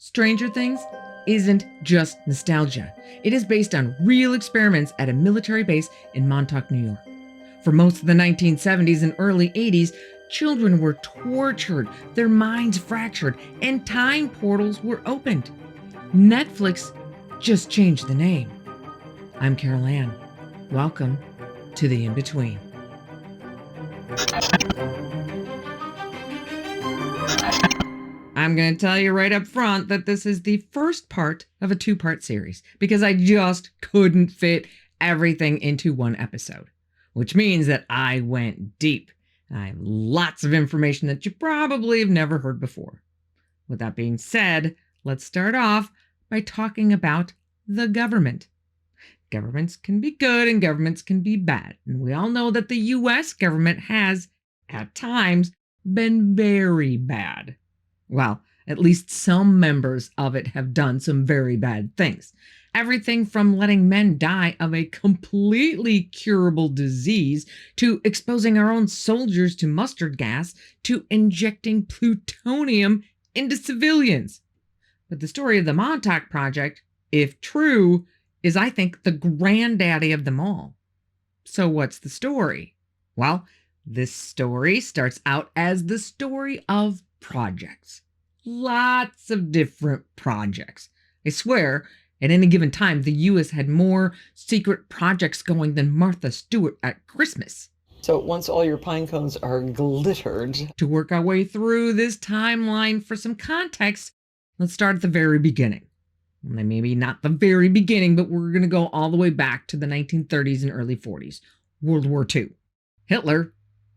Stranger Things isn't just nostalgia. It is based on real experiments at a military base in Montauk, New York. For most of the 1970s and early 80s, children were tortured, their minds fractured, and time portals were opened. Netflix just changed the name. I'm Carol Ann. Welcome to The In-Between. I'm going to tell you right up front that this is the first part of a two-part series because I just couldn't fit everything into one episode, which means that I went deep. I have lots of information that you probably have never heard before. With that being said, let's start off by talking about the government. Governments can be good and governments can be bad. And we all know that the US government has, at times, been very bad. Well, at least some members of it have done some very bad things. Everything from letting men die of a completely curable disease, to exposing our own soldiers to mustard gas, to injecting plutonium into civilians. But the story of the Montauk Project, if true, is, I think, the granddaddy of them all. So what's the story? Well, this story starts out as the story of projects. Lots of different projects. I swear, at any given time, the US had more secret projects going than Martha Stewart at Christmas. So once all your pine cones are glittered. To work our way through this timeline for some context, let's start at the very beginning. Well, maybe not the very beginning, but we're going to go all the way back to the 1930s and early 40s, World War II. Hitler,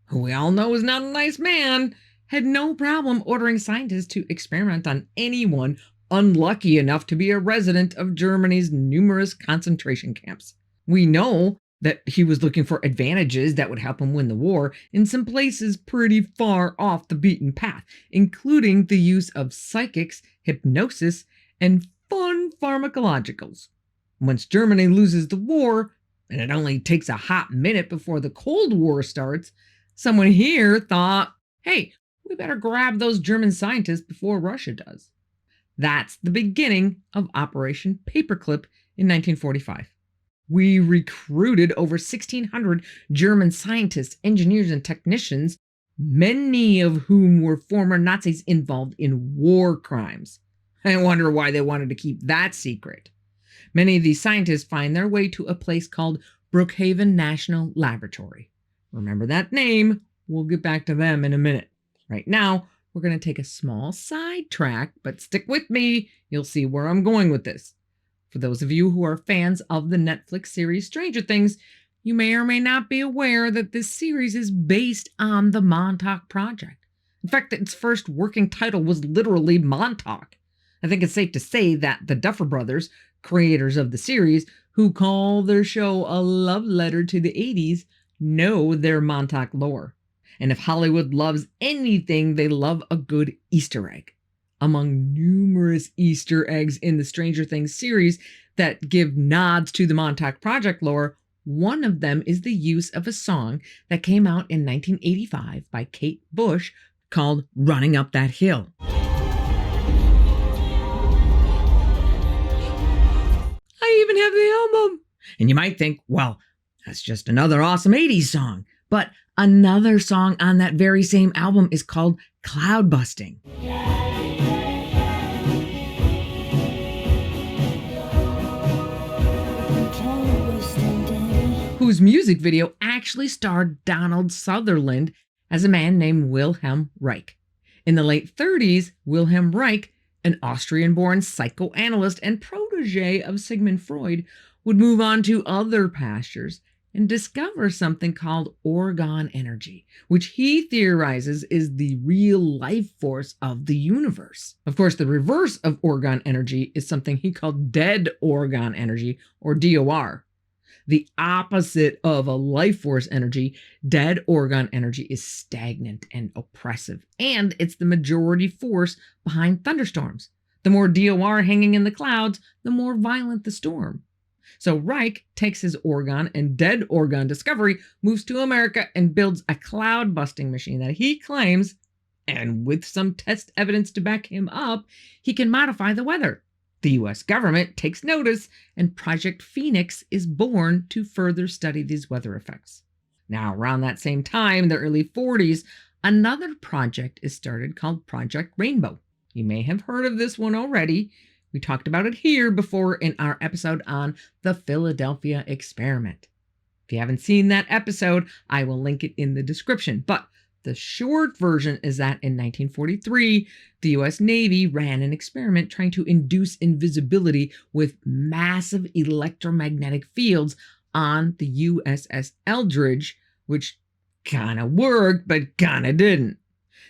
who we all know is not a nice man, had no problem ordering scientists to experiment on anyone unlucky enough to be a resident of Germany's numerous concentration camps. We know that he was looking for advantages that would help him win the war in some places pretty far off the beaten path, including the use of psychics, hypnosis, and fun pharmacologicals. Once Germany loses the war, and it only takes a hot minute before the Cold War starts, someone here thought, hey, we better grab those German scientists before Russia does. That's the beginning of Operation Paperclip in 1945. We recruited over 1,600 German scientists, engineers, and technicians, many of whom were former Nazis involved in war crimes. I wonder why they wanted to keep that secret. Many of these scientists find their way to a place called Brookhaven National Laboratory. Remember that name? We'll get back to them in a minute. Right now, we're going to take a small sidetrack, but stick with me. You'll see where I'm going with this. For those of you who are fans of the Netflix series Stranger Things, you may or may not be aware that this series is based on the Montauk Project. In fact, its first working title was literally Montauk. I think it's safe to say that the Duffer Brothers, creators of the series, who call their show a love letter to the 80s, know their Montauk lore. And if Hollywood loves anything, they love a good Easter egg. Among numerous Easter eggs in the Stranger Things series that give nods to the Montauk Project lore, one of them is the use of a song that came out in 1985 by Kate Bush called Running Up That Hill. I even have the album. And you might think, well, that's just another awesome 80s song. But another song on that very same album is called Cloud Busting. Whose music video actually starred Donald Sutherland as a man named Wilhelm Reich. In the late 30s, Wilhelm Reich, an Austrian-born psychoanalyst and protege of Sigmund Freud, would move on to other pastures and discover something called orgone energy, which he theorizes is the real life force of the universe. Of course, the reverse of orgone energy is something he called dead orgone energy, or DOR. The opposite of a life force energy, dead orgone energy is stagnant and oppressive, and it's the majority force behind thunderstorms. The more DOR hanging in the clouds, the more violent the storm. So Reich takes his orgone and dead orgone discovery, moves to America, and builds a cloud-busting machine that he claims And with some test evidence to back him up, he can modify the weather. The US government takes notice, and Project Phoenix is born to further study these weather effects. Now, around that same time, in the early 40s, another project is started called Project Rainbow. You may have heard of this one already. We talked about it here before in our episode on the Philadelphia experiment. If you haven't seen that episode, I will link it in the description. But the short version is that in 1943, the US Navy ran an experiment trying to induce invisibility with massive electromagnetic fields on the USS Eldridge, which kind of worked, but kind of didn't.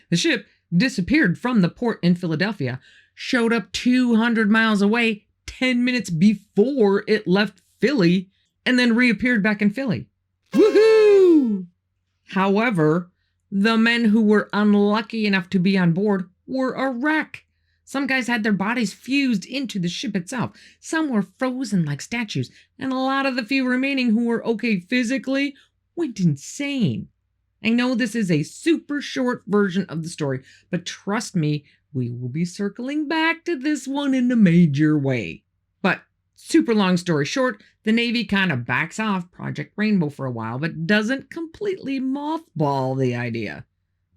The ship disappeared from the port in Philadelphia, showed up 200 miles away 10 minutes before it left Philly, and then reappeared back in Philly. Woohoo! However, the men who were unlucky enough to be on board were a wreck. Some guys had their bodies fused into the ship itself. Some were frozen like statues. And a lot of the few remaining who were okay physically went insane. I know this is a super short version of the story, but trust me, we will be circling back to this one in a major way. But super long story short, the Navy kind of backs off Project Rainbow for a while, but doesn't completely mothball the idea.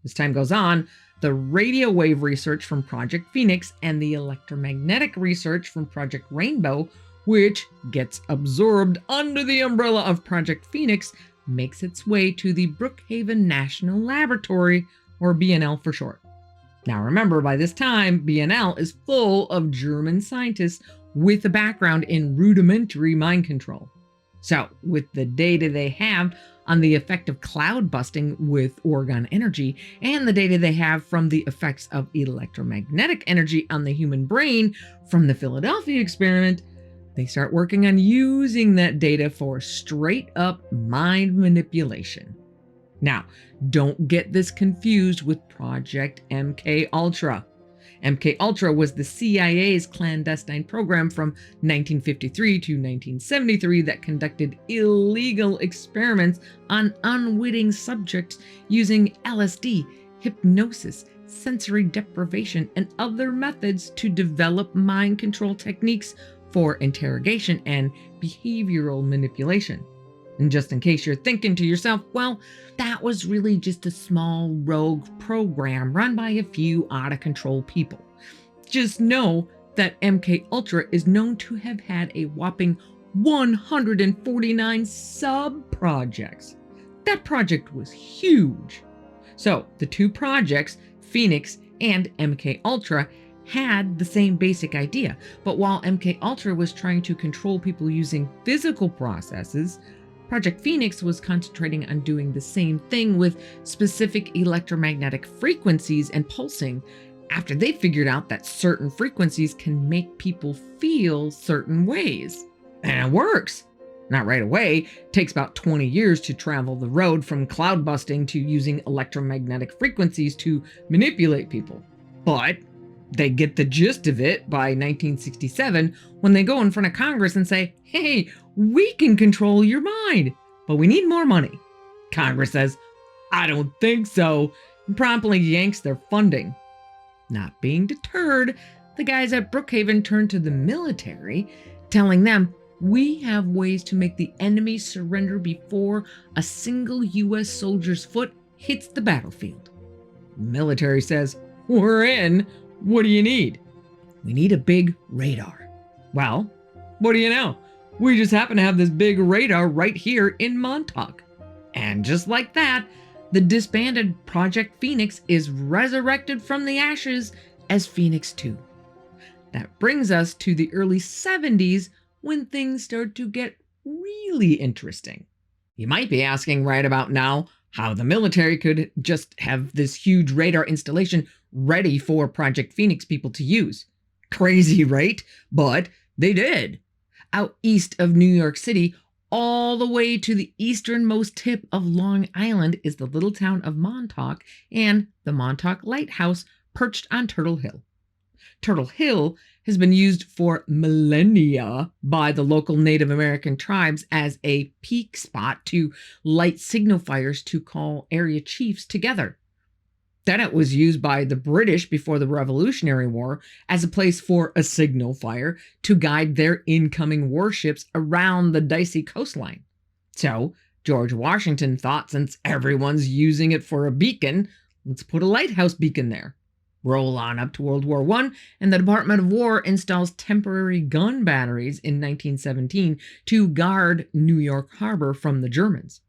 As time goes on, the radio wave research from Project Phoenix and the electromagnetic research from Project Rainbow, which gets absorbed under the umbrella of Project Phoenix, makes its way to the Brookhaven National Laboratory, or BNL for short. Now remember, by this time, BNL is full of German scientists with a background in rudimentary mind control. So, with the data they have on the effect of cloud busting with Oregon energy, and the data they have from the effects of electromagnetic energy on the human brain from the Philadelphia experiment, they start working on using that data for straight up mind manipulation. Now, don't get this confused with Project MK Ultra. MK Ultra was the CIA's clandestine program from 1953 to 1973 that conducted illegal experiments on unwitting subjects using LSD, hypnosis, sensory deprivation, and other methods to develop mind control techniques for interrogation and behavioral manipulation. And just in case you're thinking to yourself, well, that was really just a small rogue program run by a few out-of-control people. Just know that MK Ultra is known to have had a whopping 149 sub-projects. That project was huge. So the two projects, Phoenix and MK Ultra, had the same basic idea. But while MK Ultra was trying to control people using physical processes, Project Phoenix was concentrating on doing the same thing with specific electromagnetic frequencies and pulsing after they figured out that certain frequencies can make people feel certain ways. And it works. Not right away. It takes about 20 years to travel the road from cloud busting to using electromagnetic frequencies to manipulate people. But they get the gist of it by 1967 when they go in front of Congress and say, hey, we can control your mind, but we need more money. Congress says, I don't think so, and promptly yanks their funding. Not being deterred, the guys at Brookhaven turn to the military, telling them, we have ways to make the enemy surrender before a single US soldier's foot hits the battlefield. The military says, we're in. What do you need? We need a big radar. Well, what do you know? We just happen to have this big radar right here in Montauk. And just like that, the disbanded Project Phoenix is resurrected from the ashes as Phoenix 2. That brings us to the early 70s when things start to get really interesting. You might be asking right about now how the military could just have this huge radar installation ready for Project Phoenix people to use. Crazy, right? But they did. Out east of New York City, all the way to the easternmost tip of Long Island, is the little town of Montauk and the Montauk Lighthouse perched on Turtle Hill. Turtle Hill has been used for millennia by the local Native American tribes as a peak spot to light signal fires to call area chiefs together. Then it was used by the British before the Revolutionary War as a place for a signal fire to guide their incoming warships around the dicey coastline. So George Washington thought, since everyone's using it for a beacon, let's put a lighthouse beacon there. Roll on up to World War I, and the Department of War installs temporary gun batteries in 1917 to guard New York Harbor from the Germans.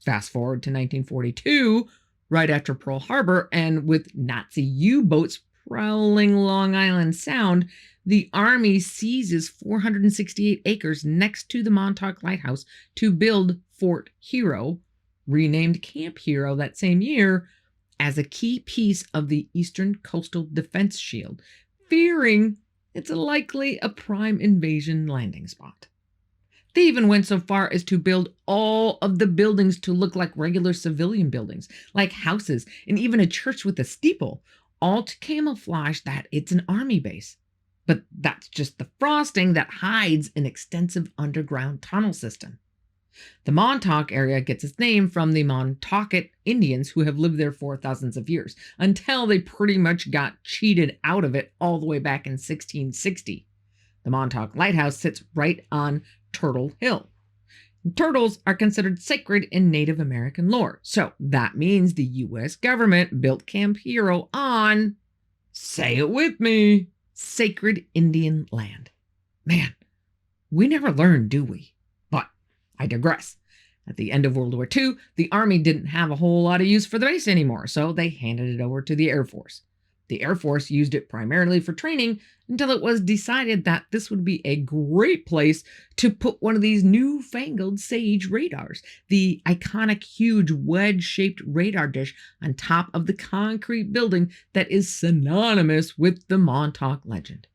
Fast forward to 1942, right after Pearl Harbor, and with Nazi U-boats prowling Long Island Sound, the Army seizes 468 acres next to the Montauk Lighthouse to build Fort Hero, renamed Camp Hero that same year, as a key piece of the Eastern Coastal Defense Shield, fearing it's likely a prime invasion landing spot. They even went so far as to build all of the buildings to look like regular civilian buildings, like houses and even a church with a steeple, all to camouflage that it's an army base. But that's just the frosting that hides an extensive underground tunnel system. The Montauk area gets its name from the Montaukett Indians who have lived there for thousands of years, until they pretty much got cheated out of it all the way back in 1660. The Montauk Lighthouse sits right on Turtle Hill. Turtles are considered sacred in Native American lore, so that means the U.S. government built Camp Hero on, say it with me, sacred Indian land. Man, we never learn, do we? But I digress. At the end of World War II, the Army didn't have a whole lot of use for the base anymore, so they handed it over to the Air Force. The Air Force used it primarily for training until it was decided that this would be a great place to put one of these newfangled Sage radars, the iconic huge wedge-shaped radar dish on top of the concrete building that is synonymous with the Montauk legend.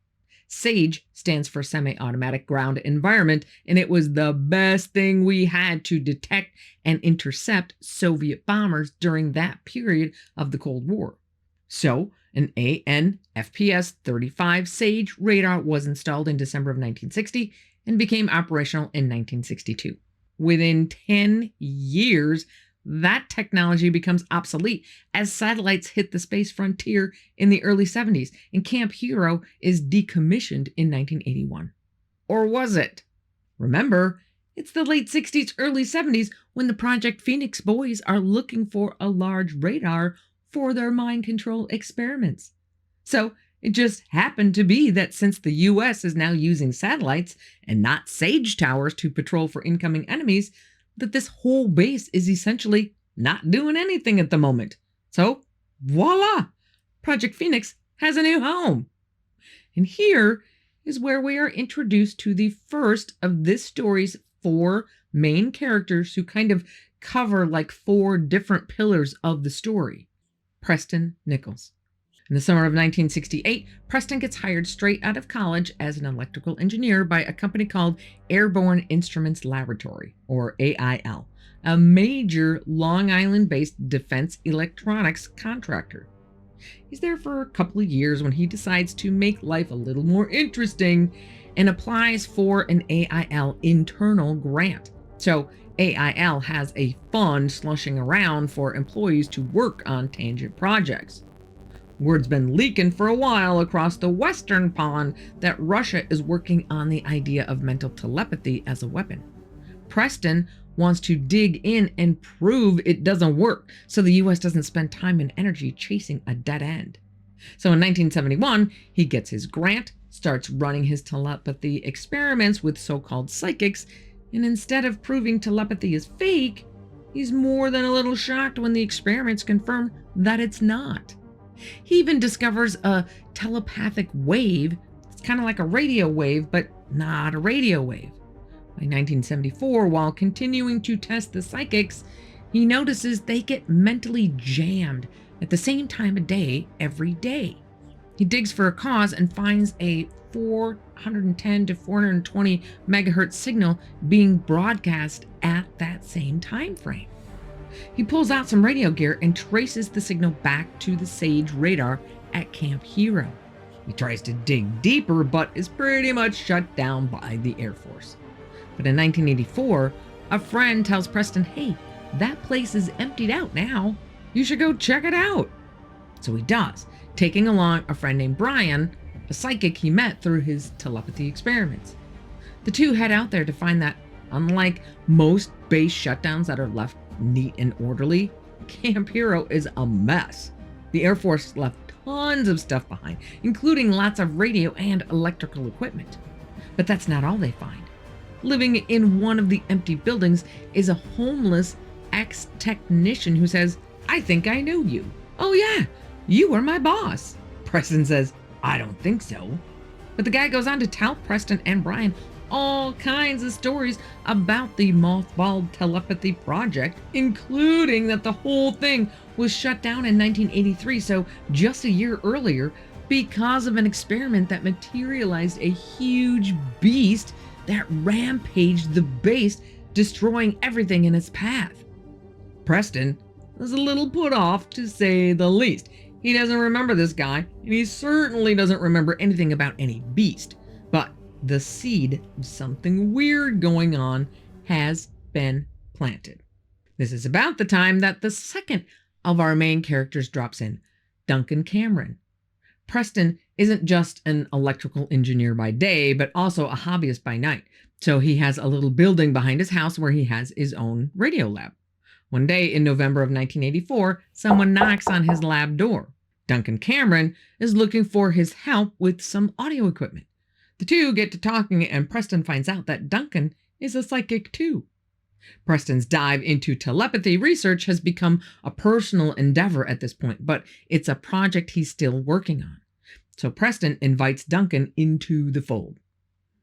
SAGE stands for Semi-Automatic Ground Environment, and it was the best thing we had to detect and intercept Soviet bombers during that period of the Cold War. So, an AN/FPS-35 SAGE radar was installed in December of 1960 and became operational in 1962. Within 10 years, that technology becomes obsolete as satellites hit the space frontier in the early 70s, and Camp Hero is decommissioned in 1981. Or was it? Remember, it's the late 60s, early 70s when the Project Phoenix boys are looking for a large radar for their mind control experiments. So it just happened to be that since the US is now using satellites and not SAGE towers to patrol for incoming enemies, that this whole base is essentially not doing anything at the moment. So voila! Project Phoenix has a new home. And here is where we are introduced to the first of this story's 4 main characters who kind of cover like 4 different pillars of the story. Preston Nichols. In the summer of 1968, Preston gets hired straight out of college as an electrical engineer by a company called Airborne Instruments Laboratory, or AIL, a major Long Island-based defense electronics contractor. He's there for a couple of years when he decides to make life a little more interesting and applies for an AIL internal grant. So AIL has a fund slushing around for employees to work on tangent projects. Word's been leaking for a while across the western pond that Russia is working on the idea of mental telepathy as a weapon. Preston wants to dig in and prove it doesn't work, so the US doesn't spend time and energy chasing a dead end. So in 1971, he gets his grant, starts running his telepathy experiments with so-called psychics, and instead of proving telepathy is fake, he's more than a little shocked when the experiments confirm that it's not. He even discovers a telepathic wave. It's kind of like a radio wave, but not a radio wave. By 1974, while continuing to test the psychics, he notices they get mentally jammed at the same time of day every day. He digs for a cause and finds a 410 to 420 megahertz signal being broadcast at that same time frame. He pulls out some radio gear and traces the signal back to the SAGE radar at Camp Hero. He tries to dig deeper, but is pretty much shut down by the Air Force. But in 1984, a friend tells Preston, hey, that place is emptied out now. You should go check it out. So he does, taking along a friend named Brian, a psychic he met through his telepathy experiments. The two head out there to find that, unlike most base shutdowns that are left neat and orderly, Camp Hero is a mess. The Air Force left tons of stuff behind, including lots of radio and electrical equipment. But that's not all they find. Living in one of the empty buildings is a homeless ex-technician who says, "I think I know you." "Oh yeah, you were my boss." Preston says, "I don't think so." But the guy goes on to tell Preston and Brian all kinds of stories about the mothballed telepathy project, including that the whole thing was shut down in 1983, so just a year earlier, because of an experiment that materialized a huge beast that rampaged the base, destroying everything in its path. Preston was a little put off, to say the least. He doesn't remember this guy, and he certainly doesn't remember anything about any beast. But the seed of something weird going on has been planted. This is about the time that the second of our main characters drops in, Duncan Cameron. Preston isn't just an electrical engineer by day, but also a hobbyist by night. So he has a little building behind his house where he has his own radio lab. One day in November of 1984, someone knocks on his lab door. Duncan Cameron is looking for his help with some audio equipment. The two get to talking, and Preston finds out that Duncan is a psychic too. Preston's dive into telepathy research has become a personal endeavor at this point, but it's a project he's still working on. So Preston invites Duncan into the fold.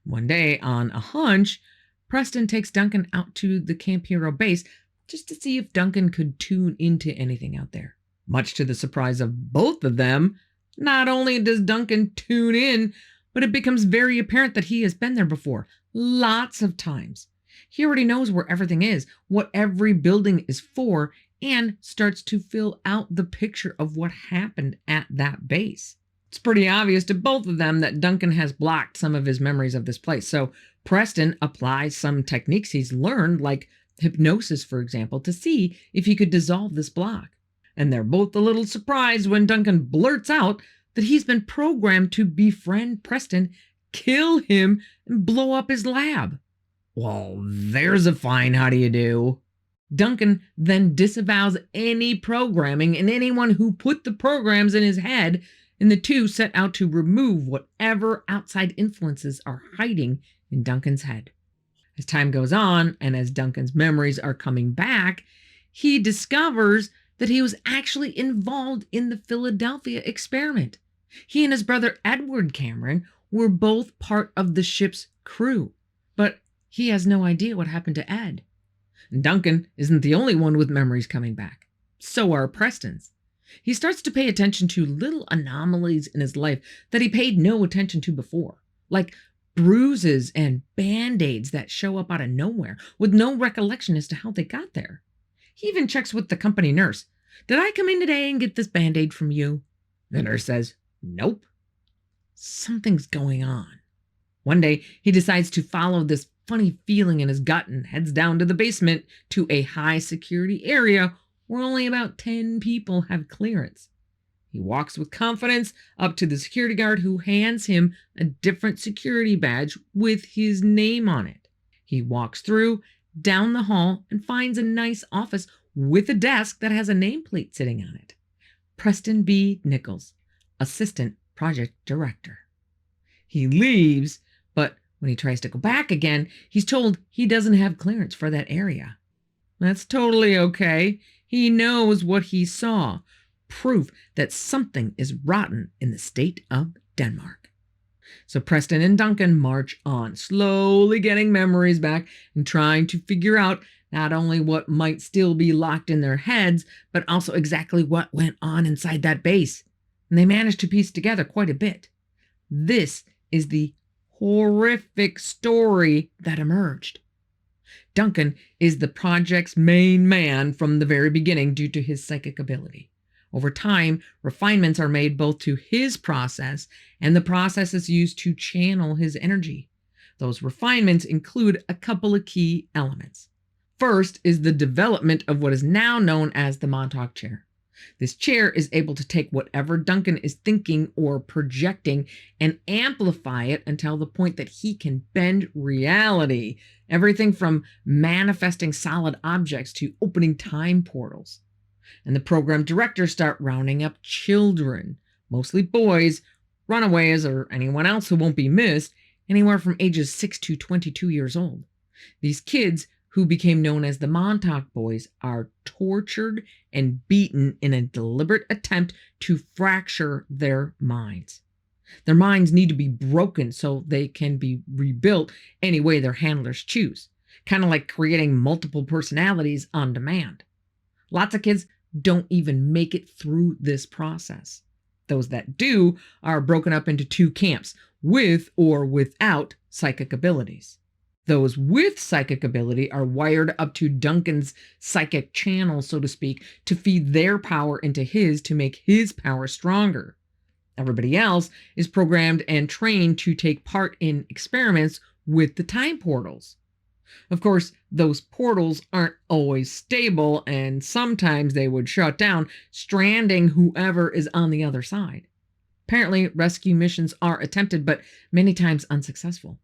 One day, on a hunch, Preston takes Duncan out to the Camp Hero base just to see if Duncan could tune into anything out there. Much to the surprise of both of them, not only does Duncan tune in, but it becomes very apparent that he has been there before, lots of times. He already knows where everything is, what every building is for, and starts to fill out the picture of what happened at that base. It's pretty obvious to both of them that Duncan has blocked some of his memories of this place, so Preston applies some techniques he's learned, like hypnosis, for example, to see if he could dissolve this block. And they're both a little surprised when Duncan blurts out that he's been programmed to befriend Preston, kill him, and blow up his lab. Well, there's a fine how do you do. Duncan then disavows any programming and anyone who put the programs in his head, and the two set out to remove whatever outside influences are hiding in Duncan's head. As time goes on, and as Duncan's memories are coming back, he discovers that he was actually involved in the Philadelphia experiment. He and his brother Edward Cameron were both part of the ship's crew, but he has no idea what happened to Ed. Duncan isn't the only one with memories coming back. So are Preston's. He starts to pay attention to little anomalies in his life that he paid no attention to before, like bruises and band-aids that show up out of nowhere with no recollection as to how they got there. He even checks with the company nurse. "Did I come in today and get this band-aid from you?" The nurse says, "Nope." Something's going on. One day, he decides to follow this funny feeling in his gut and heads down to the basement to a high security area where only about 10 people have clearance. He walks with confidence up to the security guard, who hands him a different security badge with his name on it. He walks through, down the hall, and finds a nice office with a desk that has a nameplate sitting on it. Preston B. Nichols, Assistant Project Director. He leaves, but when he tries to go back again, he's told he doesn't have clearance for that area. That's totally okay. He knows what he saw. Proof that something is rotten in the state of Denmark. So Preston and Duncan march on, slowly getting memories back and trying to figure out not only what might still be locked in their heads, but also exactly what went on inside that base. And they managed to piece together quite a bit. This is the horrific story that emerged. Duncan is the project's main man from the very beginning due to his psychic ability. Over time, refinements are made both to his process and the process is used to channel his energy. Those refinements include a couple of key elements. First is the development of what is now known as the Montauk Chair. This chair is able to take whatever Duncan is thinking or projecting and amplify it until the point that he can bend reality. Everything from manifesting solid objects to opening time portals. And the program directors start rounding up children, mostly boys, runaways, or anyone else who won't be missed, anywhere from ages 6 to 22 years old. These kids, who became known as the Montauk Boys, are tortured and beaten in a deliberate attempt to fracture their minds. Their minds need to be broken so they can be rebuilt any way their handlers choose, kind of like creating multiple personalities on demand. Lots of kids don't even make it through this process. Those that do are broken up into two camps, with or without psychic abilities. Those with psychic ability are wired up to Duncan's psychic channel, so to speak, to feed their power into his to make his power stronger. Everybody else is programmed and trained to take part in experiments with the time portals. Of course, those portals aren't always stable, and sometimes they would shut down, stranding whoever is on the other side. Apparently, rescue missions are attempted, but many times unsuccessful.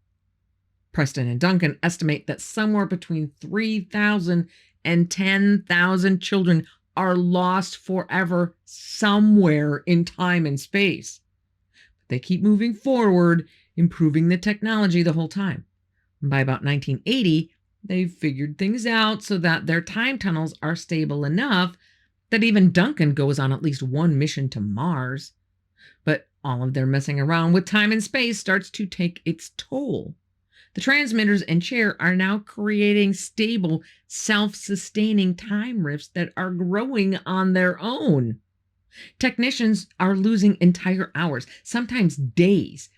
Preston and Duncan estimate that somewhere between 3,000 and 10,000 children are lost forever somewhere in time and space. But they keep moving forward, improving the technology the whole time. By about 1980, they've figured things out so that their time tunnels are stable enough that even Duncan goes on at least one mission to Mars. But all of their messing around with time and space starts to take its toll. The transmitters and chair are now creating stable, self-sustaining time rifts that are growing on their own. Technicians are losing entire hours, sometimes days.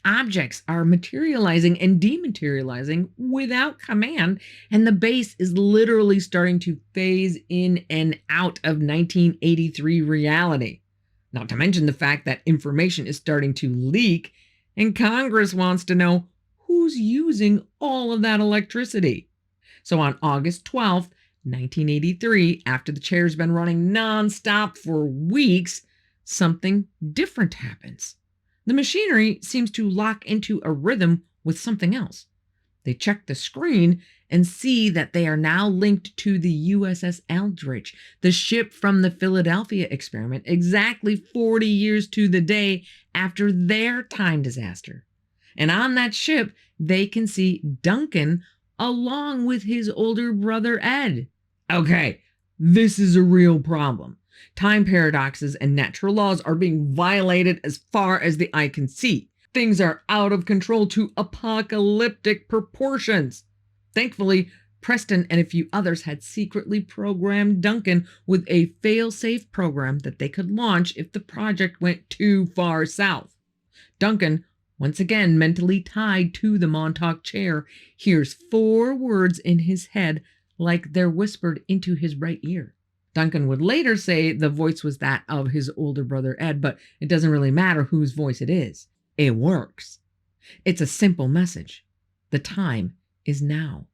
Objects are materializing and dematerializing without command, and the base is literally starting to phase in and out of 1983 reality. Not to mention the fact that information is starting to leak, and Congress wants to know who's using all of that electricity. So on August 12th, 1983, after the chair's been running nonstop for weeks, something different happens. The machinery seems to lock into a rhythm with something else. They check the screen and see that they are now linked to the USS Eldridge, the ship from the Philadelphia experiment, exactly 40 years to the day after their time disaster. And on that ship, they can see Duncan along with his older brother Ed. Okay, this is a real problem. Time paradoxes and natural laws are being violated as far as the eye can see. Things are out of control to apocalyptic proportions. Thankfully, Preston and a few others had secretly programmed Duncan with a fail-safe program that they could launch if the project went too far south. Duncan, once again mentally tied to the Montauk Chair, hears 4 words in his head like they're whispered into his right ear. Duncan would later say the voice was that of his older brother Ed, but it doesn't really matter whose voice it is. It works. It's a simple message. The time is now.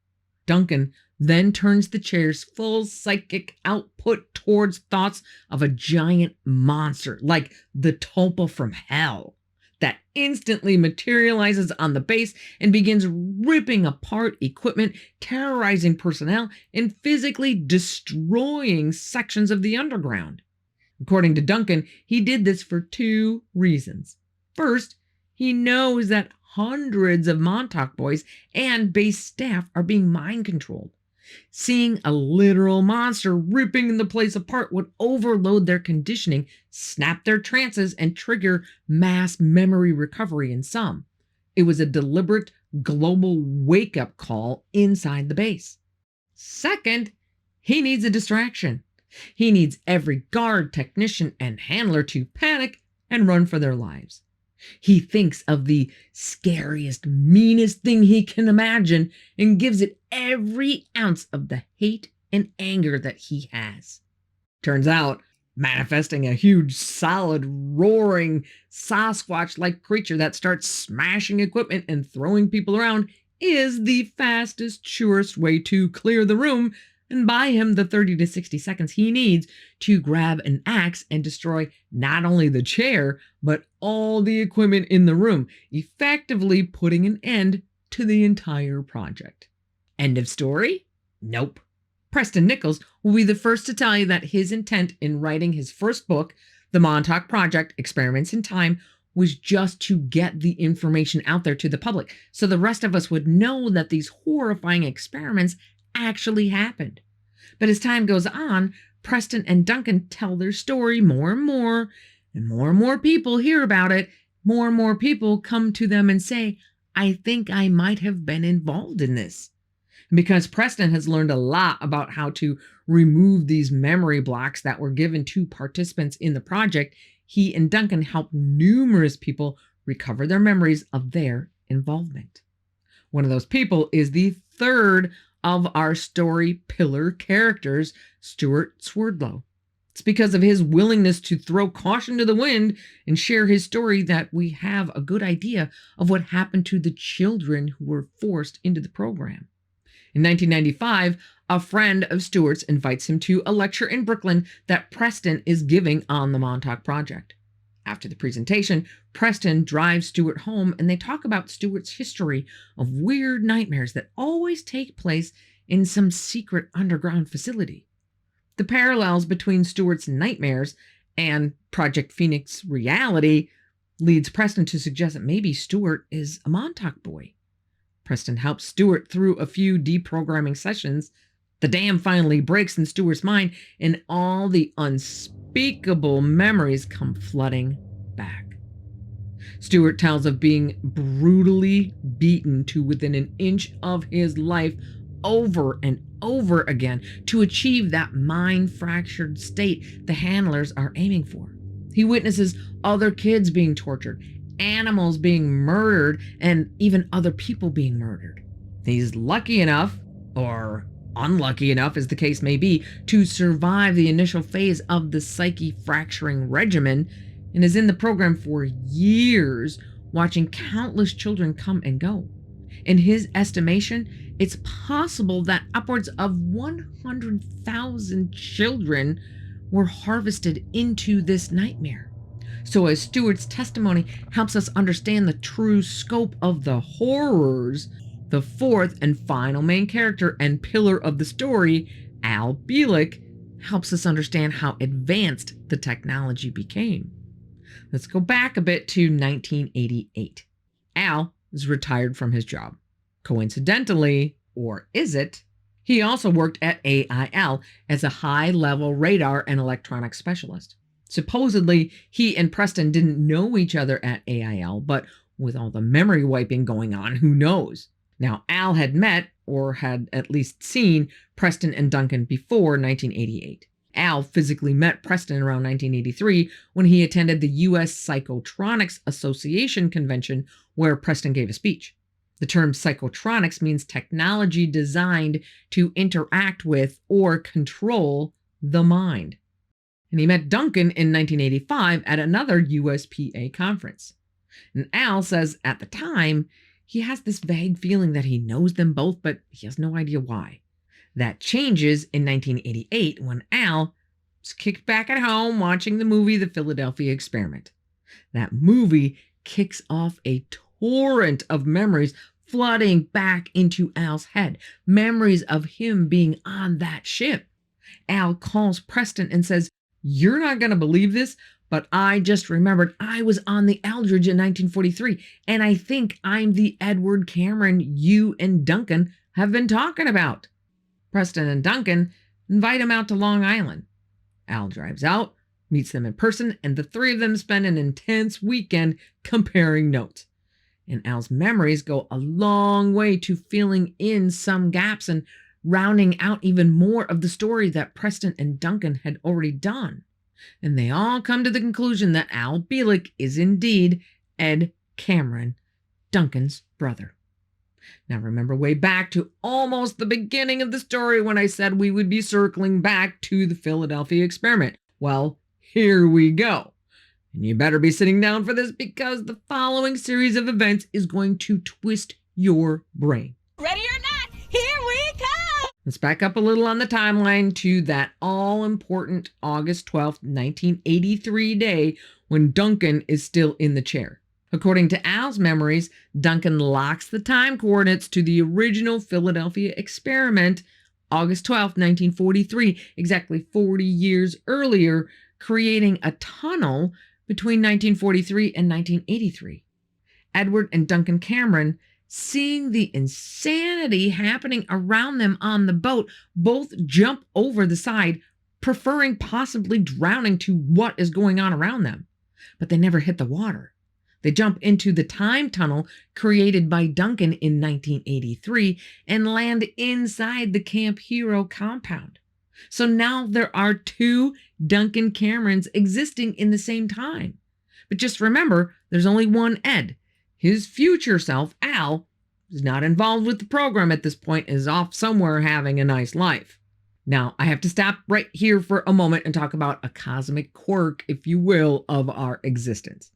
Duncan then turns the chair's full psychic output towards thoughts of a giant monster, like the Tulpa from hell, that instantly materializes on the base and begins ripping apart equipment, terrorizing personnel, and physically destroying sections of the underground. According to Duncan, he did this for 2 reasons. First, he knows that hundreds of Montauk boys and base staff are being mind controlled. Seeing a literal monster ripping the place apart would overload their conditioning, snap their trances, and trigger mass memory recovery in some. It was a deliberate global wake-up call inside the base. Second, he needs a distraction. He needs every guard, technician, and handler to panic and run for their lives. He thinks of the scariest, meanest thing he can imagine and gives it every ounce of the hate and anger that he has. Turns out, manifesting a huge, solid, roaring, Sasquatch-like creature that starts smashing equipment and throwing people around is the fastest, surest way to clear the room and buy him the 30 to 60 seconds he needs to grab an axe and destroy not only the chair, but all the equipment in the room, effectively putting an end to the entire project. End of story? Nope. Preston Nichols will be the first to tell you that his intent in writing his first book, The Montauk Project, Experiments in Time, was just to get the information out there to the public so the rest of us would know that these horrifying experiments actually happened. But as time goes on, Preston and Duncan tell their story more and more people hear about it. More and more people come to them and say, I think I might have been involved in this. And because Preston has learned a lot about how to remove these memory blocks that were given to participants in the project, he and Duncan helped numerous people recover their memories of their involvement. One of those people is the third of our story pillar characters, Stuart Swerdlow. It's because of his willingness to throw caution to the wind and share his story that we have a good idea of what happened to the children who were forced into the program. In 1995, a friend of Stuart's invites him to a lecture in Brooklyn that Preston is giving on the Montauk Project. After the presentation, Preston drives Stuart home and they talk about Stuart's history of weird nightmares that always take place in some secret underground facility. The parallels between Stuart's nightmares and Project Phoenix reality leads Preston to suggest that maybe Stuart is a Montauk boy. Preston helps Stuart through a few deprogramming sessions. The dam finally breaks in Stuart's mind, and all the unspeakable memories come flooding back. Stuart tells of being brutally beaten to within an inch of his life over and over again to achieve that mind-fractured state the handlers are aiming for. He witnesses other kids being tortured, animals being murdered, and even other people being murdered. He's lucky enough, or unlucky enough as the case may be, to survive the initial phase of the psyche fracturing regimen and is in the program for years, watching countless children come and go. In his estimation, it's possible that upwards of 100,000 children were harvested into this nightmare. So as Stuart's testimony helps us understand the true scope of the horrors, the fourth and final main character and pillar of the story, Al Bielek, helps us understand how advanced the technology became. Let's go back a bit to 1988. Al is retired from his job. Coincidentally, or is it, he also worked at AIL as a high-level radar and electronics specialist. Supposedly, he and Preston didn't know each other at AIL, but with all the memory wiping going on, who knows? Now, Al had met, or had at least seen, Preston and Duncan before 1988. Al physically met Preston around 1983 when he attended the U.S. Psychotronics Association convention where Preston gave a speech. The term psychotronics means technology designed to interact with or control the mind. And he met Duncan in 1985 at another USPA conference. And Al says at the time, he has this vague feeling that he knows them both, but he has no idea why. That changes in 1988 when Al was kicked back at home watching the movie The Philadelphia Experiment. That movie kicks off a torrent of memories flooding back into Al's head. Memories of him being on that ship. Al calls Preston and says, "You're not going to believe this, but I just remembered I was on the Eldridge in 1943, and I think I'm the Edward Cameron you and Duncan have been talking about." Preston and Duncan invite him out to Long Island. Al drives out, meets them in person, and the three of them spend an intense weekend comparing notes. And Al's memories go a long way to filling in some gaps and rounding out even more of the story that Preston and Duncan had already done. And they all come to the conclusion that Al Bielek is indeed Ed Cameron, Duncan's brother. Now remember way back to almost the beginning of the story when I said we would be circling back to the Philadelphia Experiment. Well, here we go. And you better be sitting down for this because the following series of events is going to twist your brain. Ready or not, here we come! Let's back up a little on the timeline to that all-important August 12th, 1983 day when Duncan is still in the chair. According to Al's memories, Duncan locks the time coordinates to the original Philadelphia experiment, August 12th, 1943, exactly 40 years earlier, creating a tunnel between 1943 and 1983. Edward and Duncan Cameron, seeing the insanity happening around them on the boat, both jump over the side, preferring possibly drowning to what is going on around them. But they never hit the water. They jump into the time tunnel created by Duncan in 1983 and land inside the Camp Hero compound. So now there are two Duncan Camerons existing in the same time. But just remember, there's only one Ed. His future self, Al, is not involved with the program at this point, is off somewhere having a nice life. Now, I have to stop right here for a moment and talk about a cosmic quirk, if you will, of our existence.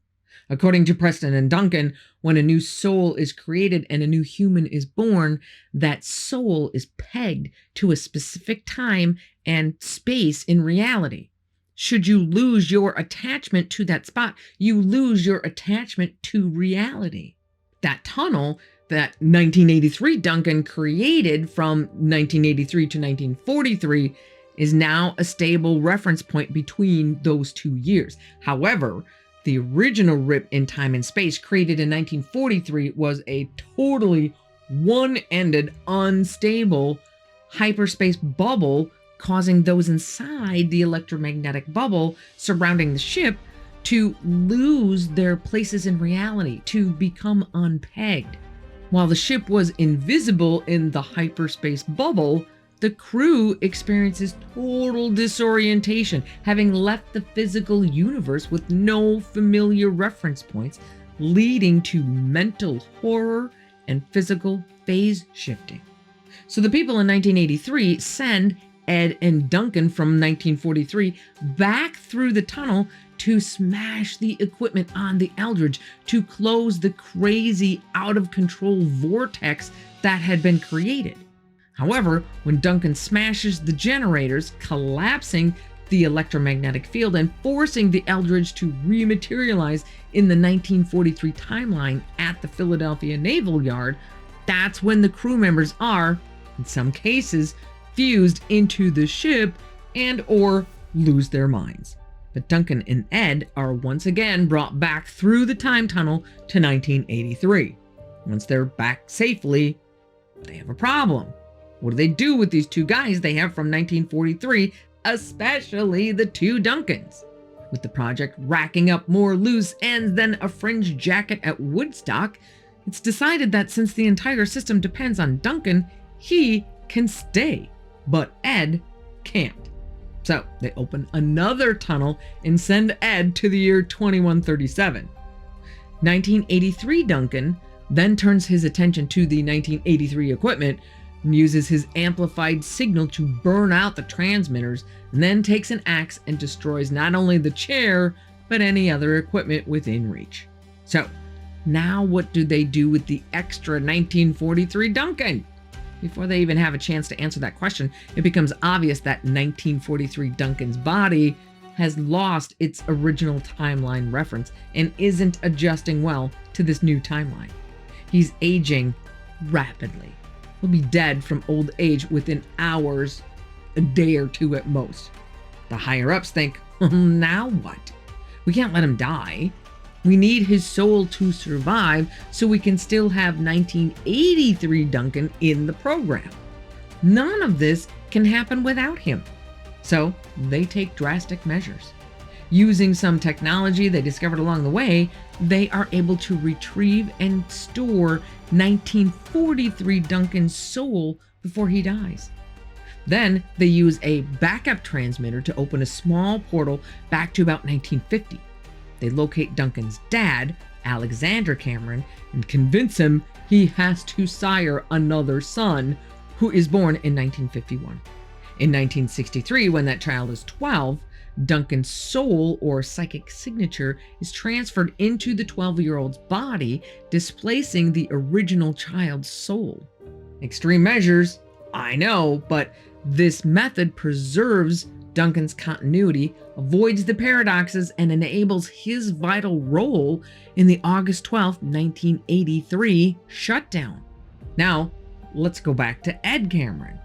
According to Preston and Duncan, when a new soul is created and a new human is born, that soul is pegged to a specific time and space in reality. Should you lose your attachment to that spot, you lose your attachment to reality. That tunnel that 1983 Duncan created from 1983 to 1943 is now a stable reference point between those 2 years. However, the original rip in time and space created in 1943 was a totally one-ended, unstable hyperspace bubble, causing those inside the electromagnetic bubble surrounding the ship to lose their places in reality, to become unpegged. While the ship was invisible in the hyperspace bubble, the crew experiences total disorientation, having left the physical universe with no familiar reference points, leading to mental horror and physical phase shifting. So the people in 1983 send Ed and Duncan from 1943 back through the tunnel to smash the equipment on the Eldridge to close the crazy, out-of-control vortex that had been created. However, when Duncan smashes the generators, collapsing the electromagnetic field and forcing the Eldridge to rematerialize in the 1943 timeline at the Philadelphia Naval Yard, that's when the crew members are, in some cases, fused into the ship and or lose their minds. But Duncan and Ed are once again brought back through the time tunnel to 1983. Once they're back safely, they have a problem. What do they do with these two guys they have from 1943, especially the two Duncans? With the project racking up more loose ends than a fringe jacket at Woodstock, it's decided that since the entire system depends on Duncan, he can stay, but Ed can't. So they open another tunnel and send Ed to the year 2137. 1983 Duncan then turns his attention to the 1983 equipment and uses his amplified signal to burn out the transmitters, and then takes an axe and destroys not only the chair, but any other equipment within reach. So, now what do they do with the extra 1943 Duncan? Before they even have a chance to answer that question, it becomes obvious that 1943 Duncan's body has lost its original timeline reference and isn't adjusting well to this new timeline. He's aging rapidly. He'll be dead from old age within hours, a day or two at most. The higher-ups think, now what? We can't let him die. We need his soul to survive so we can still have 1983 Duncan in the program. None of this can happen without him. So they take drastic measures. Using some technology they discovered along the way, they are able to retrieve and store 1943 Duncan's soul before he dies. Then they use a backup transmitter to open a small portal back to about 1950. They locate Duncan's dad, Alexander Cameron, and convince him he has to sire another son, who is born in 1951. In 1963, when that child is 12, Duncan's soul, or psychic signature, is transferred into the 12-year-old's body, displacing the original child's soul. Extreme measures, I know, but this method preserves Duncan's continuity, avoids the paradoxes, and enables his vital role in the August 12th, 1983 shutdown. Now, let's go back to Ed Cameron.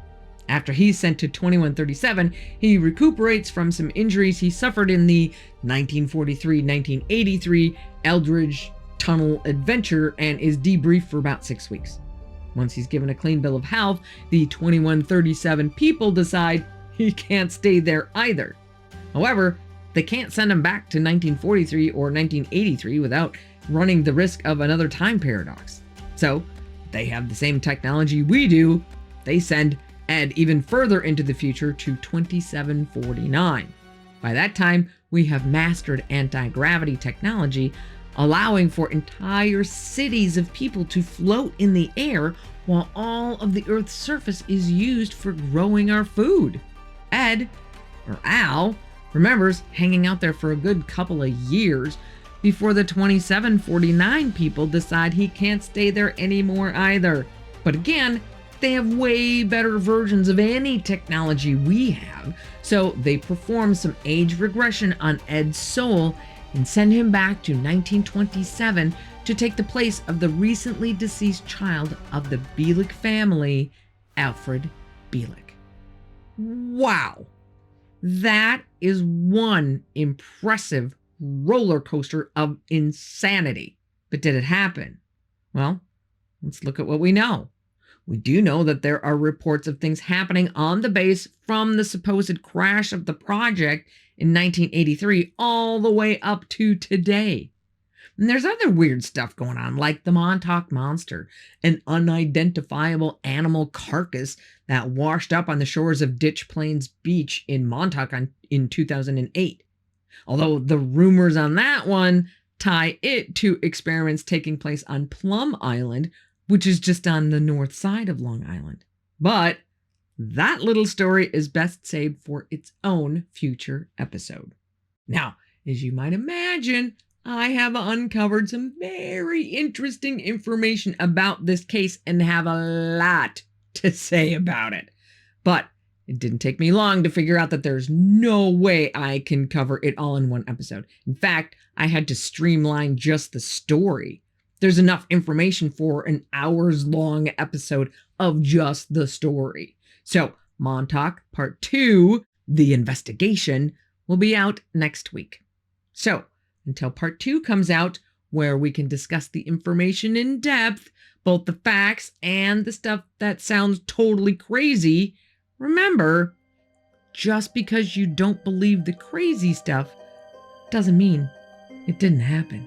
After he's sent to 2137, he recuperates from some injuries he suffered in the 1943-1983 Eldridge Tunnel adventure and is debriefed for about 6 weeks. Once he's given a clean bill of health, the 2137 people decide he can't stay there either. However, they can't send him back to 1943 or 1983 without running the risk of another time paradox. So, they have the same technology we do. They send Ed even further into the future to 2749. By that time, we have mastered anti-gravity technology, allowing for entire cities of people to float in the air while all of the Earth's surface is used for growing our food. Ed, or Al, remembers hanging out there for a good couple of years before the 2749 people decide he can't stay there anymore either. But again, they have way better versions of any technology we have, so they perform some age regression on Ed's soul and send him back to 1927 to take the place of the recently deceased child of the Bielek family, Alfred Bielek. Wow, that is one impressive roller coaster of insanity. But did it happen? Well, let's look at what we know. We do know that there are reports of things happening on the base from the supposed crash of the project in 1983 all the way up to today. And there's other weird stuff going on, like the Montauk Monster, an unidentifiable animal carcass that washed up on the shores of Ditch Plains Beach in Montauk in 2008. Although the rumors on that one tie it to experiments taking place on Plum Island, which is just on the north side of Long Island. But that little story is best saved for its own future episode. Now, as you might imagine, I have uncovered some very interesting information about this case and have a lot to say about it. But it didn't take me long to figure out that there's no way I can cover it all in one episode. In fact, I had to streamline just the story. There's enough information for an hours-long episode of just the story. So, Montauk Part 2, The Investigation, will be out next week. So, until Part 2 comes out, where we can discuss the information in depth, both the facts and the stuff that sounds totally crazy, remember, just because you don't believe the crazy stuff doesn't mean it didn't happen.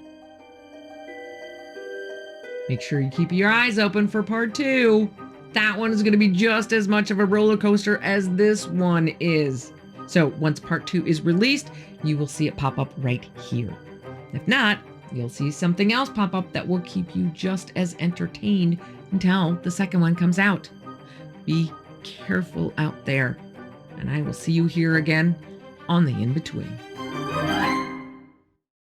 Make sure you keep your eyes open for Part 2. That one is going to be just as much of a roller coaster as this one is. So once Part 2 is released, you will see it pop up right here. If not, you'll see something else pop up that will keep you just as entertained until the second one comes out. Be careful out there, and I will see you here again on the In-Between.